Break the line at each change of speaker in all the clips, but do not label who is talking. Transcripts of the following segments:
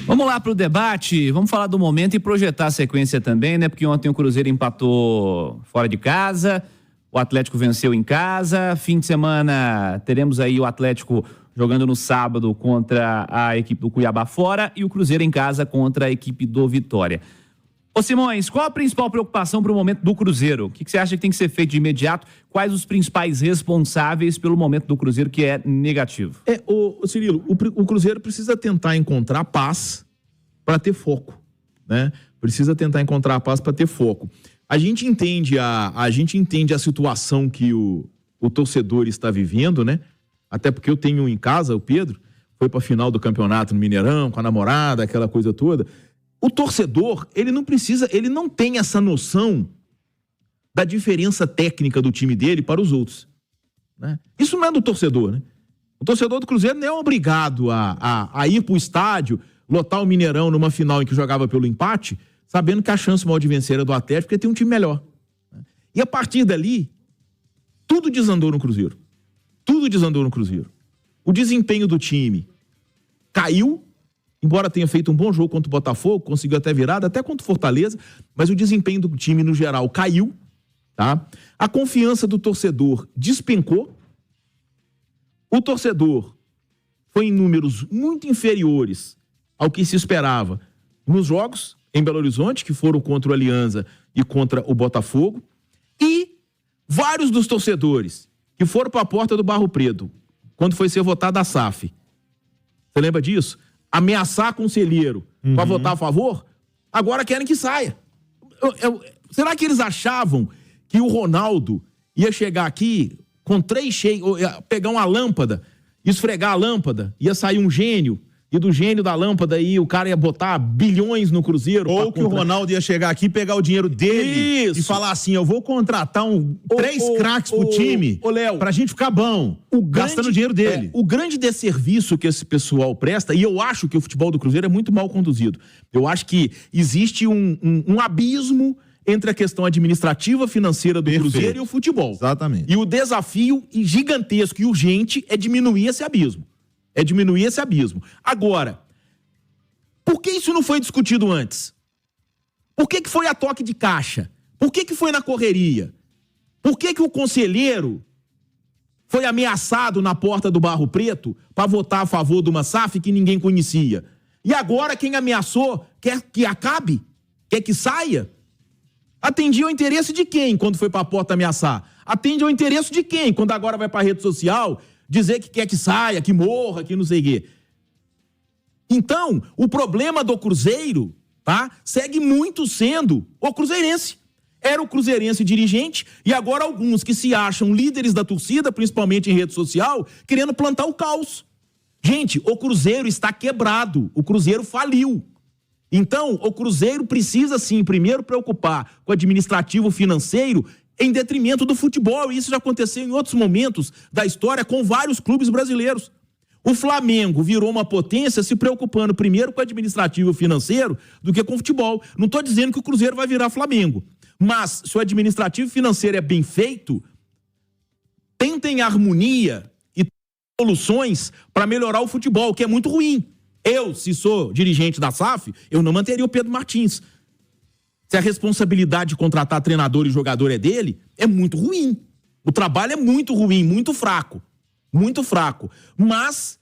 Vamos lá para o debate, vamos falar do momento e projetar a sequência também, né? Porque ontem o Cruzeiro empatou fora de casa, o Atlético venceu em casa, fim de semana teremos aí o Atlético jogando no sábado contra a equipe do Cuiabá fora e o Cruzeiro em casa contra a equipe do Vitória. Ô Simões, qual a principal preocupação para o momento do Cruzeiro? O que você acha que tem que ser feito de imediato? Quais os principais responsáveis pelo momento do Cruzeiro que é negativo?
Cirilo, o Cruzeiro precisa tentar encontrar paz para ter foco, né? Precisa tentar encontrar paz para ter foco. A gente entende a situação que o torcedor está vivendo, né? Até porque eu tenho em casa, o Pedro, foi para a final do campeonato no Mineirão, com a namorada, aquela coisa toda. O torcedor, ele não tem essa noção da diferença técnica do time dele para os outros, né? Isso não é do torcedor, né? O torcedor do Cruzeiro não é obrigado a ir para o estádio, lotar o Mineirão numa final em que jogava pelo empate, sabendo que a chance maior de vencer era do Atlético, porque tem um time melhor, né? E a partir dali, tudo desandou no Cruzeiro. Tudo desandou no Cruzeiro. O desempenho do time caiu, embora tenha feito um bom jogo contra o Botafogo, conseguiu até virada, até contra o Fortaleza, mas o desempenho do time no geral caiu, tá? A confiança do torcedor despencou. O torcedor foi em números muito inferiores ao que se esperava nos jogos em Belo Horizonte, que foram contra o Alianza e contra o Botafogo, e vários dos torcedores que foram para a porta do Barro Preto, quando foi ser votada a SAF. Você lembra disso? Ameaçar conselheiro para votar a favor, agora querem que saia. Será que eles achavam que o Ronaldo ia chegar aqui com 3 cheios, pegar uma lâmpada, esfregar a lâmpada, ia sair um gênio, e do gênio da lâmpada aí o cara ia botar bilhões no Cruzeiro?
Ou que o Ronaldo ia chegar aqui, pegar o dinheiro dele e falar assim, eu vou contratar 3 craques pro time pra gente ficar bom, gastando o dinheiro dele.
O grande desserviço que esse pessoal presta, e eu acho que o futebol do Cruzeiro é muito mal conduzido. Eu acho que existe um abismo entre a questão administrativa, financeira do Cruzeiro e o futebol.
Exatamente.
E o desafio gigantesco e urgente é diminuir esse abismo. Agora, por que isso não foi discutido antes? Por que foi a toque de caixa? Por que foi na correria? Por que o conselheiro foi ameaçado na porta do Barro Preto para votar a favor de uma SAF que ninguém conhecia? E agora quem ameaçou quer que acabe? Quer que saia? Atendia ao interesse de quem quando foi para a porta ameaçar? Atende ao interesse de quem quando agora vai para a rede social dizer que quer que saia, que morra, que não sei o quê? Então, o problema do Cruzeiro, tá, segue muito sendo o cruzeirense. Era o cruzeirense dirigente e agora alguns que se acham líderes da torcida, principalmente em rede social, querendo plantar o caos. Gente, o Cruzeiro está quebrado, o Cruzeiro faliu. Então, o Cruzeiro precisa sim, primeiro preocupar com o administrativo financeiro em detrimento do futebol. E isso já aconteceu em outros momentos da história com vários clubes brasileiros. O Flamengo virou uma potência se preocupando primeiro com o administrativo financeiro do que com o futebol. Não estou dizendo que o Cruzeiro vai virar Flamengo, mas se o administrativo financeiro é bem feito, tentem harmonia e soluções para melhorar o futebol, que é muito ruim. Eu, se sou dirigente da SAF, eu não manteria o Pedro Martins. Se a responsabilidade de contratar treinador e jogador é dele, é muito ruim. O trabalho é muito ruim, muito fraco. Muito fraco. Mas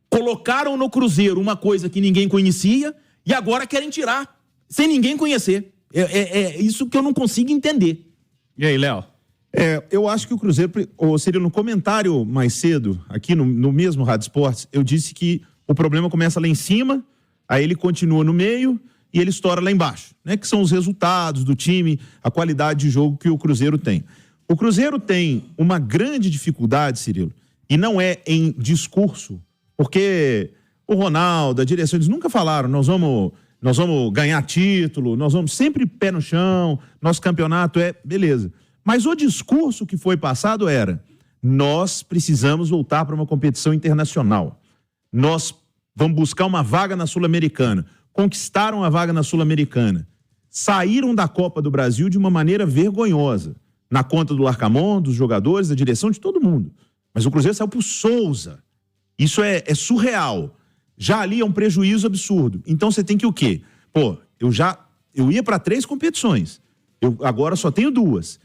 colocaram no Cruzeiro uma coisa que ninguém conhecia e agora querem tirar, sem ninguém conhecer. É isso que eu não consigo entender.
E aí, Léo?
Eu acho que o Cruzeiro, seria no comentário mais cedo, aqui no mesmo Rádio Esportes, eu disse que o problema começa lá em cima, aí ele continua no meio e ele estoura lá embaixo, né? Que são os resultados do time, a qualidade de jogo que o Cruzeiro tem. O Cruzeiro tem uma grande dificuldade, Cirilo, e não é em discurso, porque o Ronaldo, a direção, eles nunca falaram, nós vamos ganhar título, nós vamos sempre pé no chão, nosso campeonato beleza. Mas o discurso que foi passado era, nós precisamos voltar para uma competição internacional. Nós vamos buscar uma vaga na Sul-Americana. Conquistaram a vaga na Sul-Americana. Saíram da Copa do Brasil de uma maneira vergonhosa. Na conta do Larcamon, dos jogadores, da direção, de todo mundo. Mas o Cruzeiro saiu pro Souza. Isso é surreal. já ali é um prejuízo absurdo. Então você tem que o quê? Pô, eu ia para 3 competições, eu agora só tenho 2.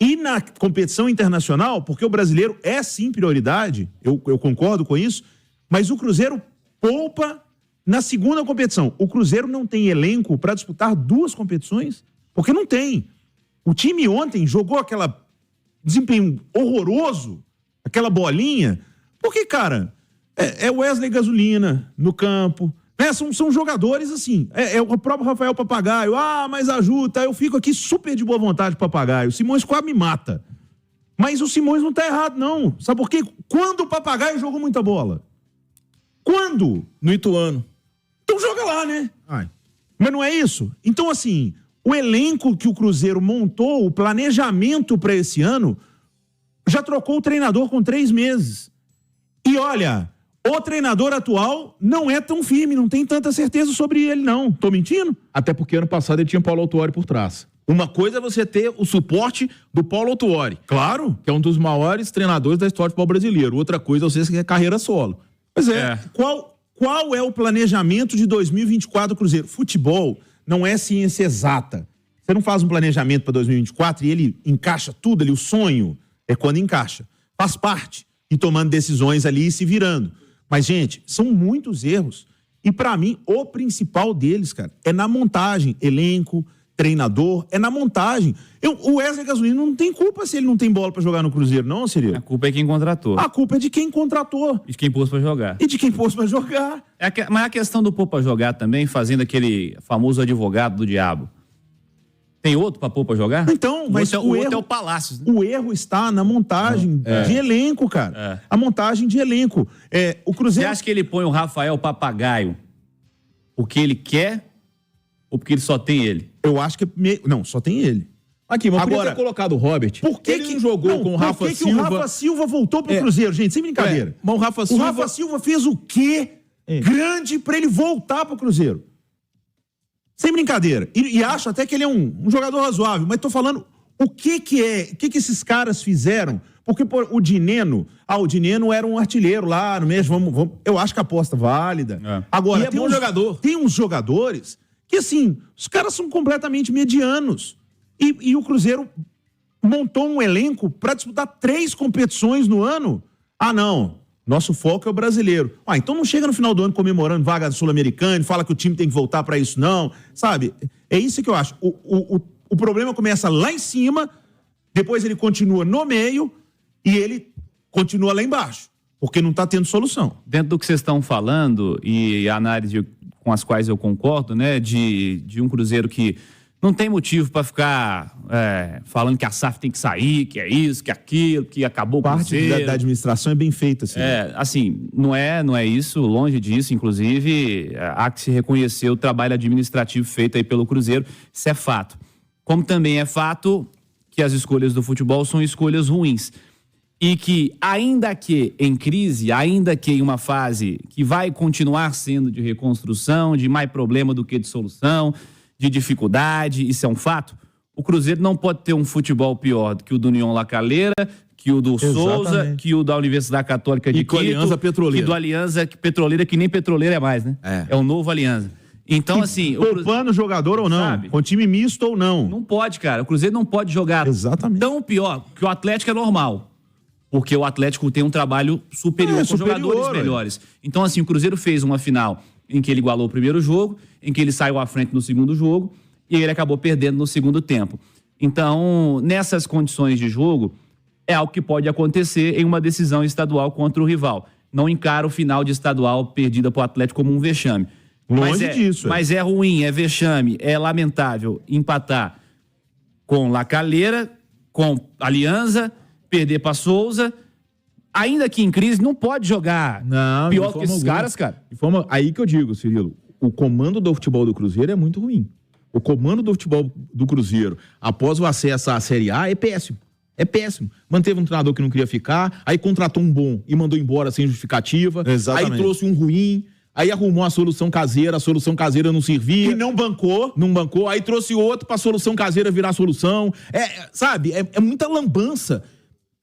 E na competição internacional, porque o brasileiro é sim prioridade, eu concordo com isso, mas o Cruzeiro poupa na segunda competição. O Cruzeiro não tem elenco para disputar 2 competições, porque não tem. O time ontem jogou aquela desempenho horroroso, aquela bolinha, porque, cara, é Wesley Gasolina no campo, né? São jogadores assim, é o próprio Rafael Papagaio, mas ajuda, eu fico aqui super de boa vontade, Papagaio, o Simões quase me mata, mas o Simões não tá errado não, sabe por quê? Quando o Papagaio jogou muita bola? Quando?
No Ituano.
Então joga lá, né? Mas não é isso? Então assim, o elenco que o Cruzeiro montou, o planejamento para esse ano, já trocou o treinador com 3 meses. E olha, o treinador atual não é tão firme, não tem tanta certeza sobre ele, não. Tô mentindo?
Até porque ano passado ele tinha Paulo Autuori por trás. Uma coisa é você ter o suporte do Paulo Autuori.
Claro.
Que é um dos maiores treinadores da história do futebol brasileiro. Outra coisa é você ter carreira solo.
Pois é. Qual é o planejamento de 2024 do Cruzeiro? Futebol não é ciência exata. Você não faz um planejamento para 2024 e ele encaixa tudo ali, o sonho é quando encaixa. Faz parte. E tomando decisões ali e se virando. Mas, gente, são muitos erros. E, para mim, o principal deles, cara, é na montagem. Elenco, treinador, é na montagem. O Wesley Gasolina não tem culpa se ele não tem bola para jogar no Cruzeiro, não, Cirilo?
A culpa é quem contratou.
A culpa é de quem contratou.
E de quem pôs pra jogar.
E de quem pôs pra jogar.
Mas a questão do pôr pra jogar também, fazendo aquele famoso advogado do diabo. Tem outro pra pôr pra jogar?
Então, mas
o outro é o Palácios, né?
O erro está na montagem de elenco, cara. A montagem de elenco. O Cruzeiro...
Você acha que ele põe o Rafael Papagaio porque ele quer ou porque ele só tem ele?
Eu acho que... Não, só tem ele.
Aqui, mas
agora
podia ter colocado o Robert.
Por que
ele não jogou com o Rafa Silva?
Por que o Rafa Silva voltou pro Cruzeiro, gente? Sem brincadeira.
Mas o Rafa
Silva fez o quê grande pra ele voltar pro Cruzeiro? Sem brincadeira. E acho até que ele é um jogador razoável, mas tô falando o que esses caras fizeram. Porque o Dineno era um artilheiro lá no mesmo, eu acho que a aposta válida. Agora,
é bom jogador.
Tem uns jogadores que, assim, os caras são completamente medianos. E o Cruzeiro montou um elenco para disputar 3 competições no ano. Não. Nosso foco é o brasileiro. Então não chega no final do ano comemorando vaga sul-americana, fala que o time tem que voltar para isso, não. Sabe? É isso que eu acho. O problema começa lá em cima, depois ele continua no meio e ele continua lá embaixo, porque não está tendo solução.
Dentro do que vocês estão falando e a análise com as quais eu concordo, né, de um Cruzeiro que não tem motivo para ficar falando que a SAF tem que sair, que é isso, que é aquilo, que acabou com o Cruzeiro.
Parte da administração é bem feita, assim.
Assim, não é isso, longe disso. Inclusive, há que se reconhecer o trabalho administrativo feito aí pelo Cruzeiro. Isso é fato. Como também é fato que as escolhas do futebol são escolhas ruins. E que, ainda que em crise, ainda que em uma fase que vai continuar sendo de reconstrução, de mais problema do que de solução, de dificuldade, isso é um fato, o Cruzeiro não pode ter um futebol pior do que o do União La Calera, que o do Souza, que o da Universidade Católica de Quito,
Aliança Petroleira.
que do Aliança Petroleira, que nem Petroleira é mais, né? É o novo Aliança. Então, assim...
Poupando jogador ou não, sabe? Com time misto ou não.
Não pode, cara. O Cruzeiro não pode jogar tão pior, que o Atlético é normal. Porque o Atlético tem um trabalho superior com jogadores melhores. Então, assim, o Cruzeiro fez uma final em que ele igualou o primeiro jogo, em que ele saiu à frente no segundo jogo, e ele acabou perdendo no segundo tempo. Então, nessas condições de jogo, é algo que pode acontecer em uma decisão estadual contra o rival. Não encara o final de estadual perdida para o Atlético como um vexame.
Longe disso.
Mas é ruim, é vexame, é lamentável empatar com La Calera, com Aliança, perder para Souza. Ainda que em crise, não pode jogar pior que esses caras, cara.
Aí que eu digo, Cirilo, o comando do futebol do Cruzeiro é muito ruim. O comando do futebol do Cruzeiro, após o acesso à Série A, é péssimo. É péssimo. Manteve um treinador que não queria ficar, aí contratou um bom e mandou embora sem justificativa.
Exatamente.
Aí trouxe um ruim, aí arrumou a solução caseira não servia.
E não bancou.
Não bancou, aí trouxe outro pra solução caseira virar solução. Sabe, é muita lambança.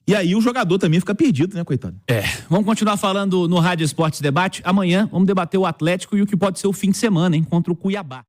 E aí o jogador também fica perdido, né, coitado?
Vamos continuar falando no Rádio Esportes Debate. Amanhã vamos debater o Atlético e o que pode ser o fim de semana, hein, contra o Cuiabá.